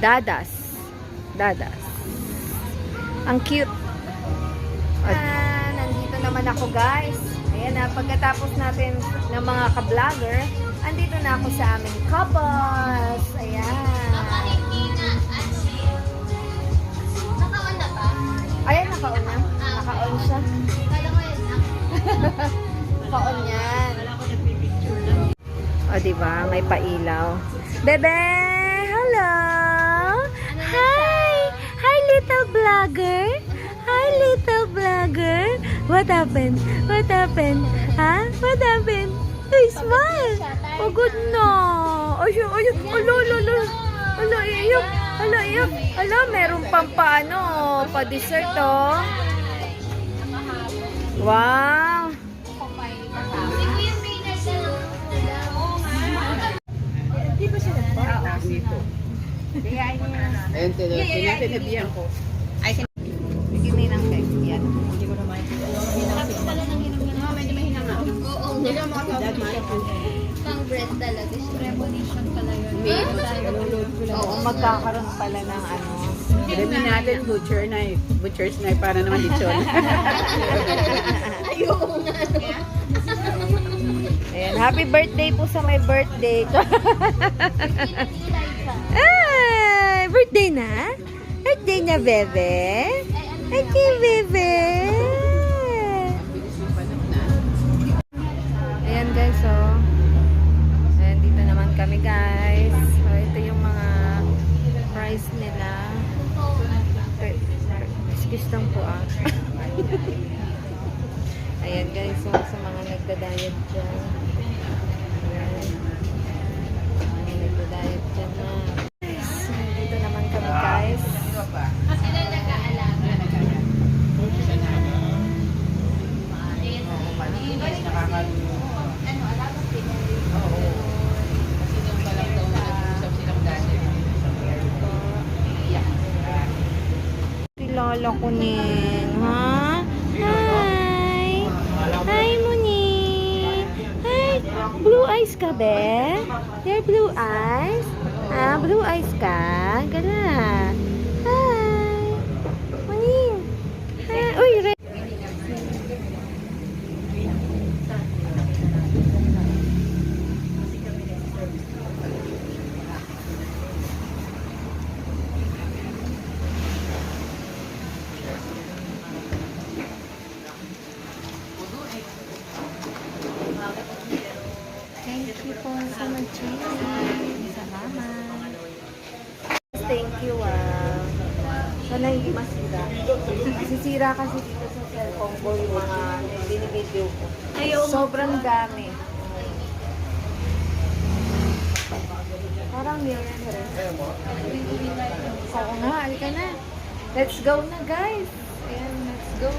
Dadas. Dadas. Ang cute. Nandito naman ako guys. Ayan na, pagkatapos natin ng mga ka-vlogger, andito na ako sa aming couples. Ayan. Naka-on na ba? Ayan, naka-on na. Naka-on siya. Kala ko yun na. Naka-on yan. O, diba? May pailaw. Bebe! Hello! Hi! Hi, little vlogger! Hi, little vlogger! What happened? What happened? Ha? What happened? Hey, smile! Pagod na! Ayun, ayun! Alo, alo, alo! Alo, iyak! Alo, iyak! Alo, meron pang paano? Pa-dessert, oh! Wow! Di ba siya nagpa? Ayun, tinabihan ko. Bigyan mo ng cake. Yan. Hindi ko na makikita. Medyo mahina nga. Oo. Hindi ko makikita. Pang bread talaga siya. Premonition pala yun. Oo, magkakaroon pala ng ano. Gawin natin butcher's knife para naman lechon. Ayoko nga. Ayan, happy birthday po sa my birthday. Ay, birthday na? Birthday na, bebe? Okay, bebe. Ayan guys, oh. Ayan, dito naman kami guys. So, ito yung mga price nila. Excuse lang po ah. Ayan guys, so, sa mga nagda-diet dyan. Ayan. Mga nagda-diet dyan na. Dito naman kami guys. Sila nag-aalaga. Ano, alaga sila. Kilala ko nin, ha? Hi! Hi, Munin! Hi! Blue eyes ka, be? You're blue eyes? Ah, blue eyes ka? Gala. Hi! Munin! Hi! Uy, red! Thank you po sa mag-change. Salamat. Thank you, Sana hindi masira. Sisira kasi dito sa cellphone ko yung mga binibideo ko. Sobrang dami. Parang million rin. So, nga, halika na. Let's go na, guys. Ayan, let's go.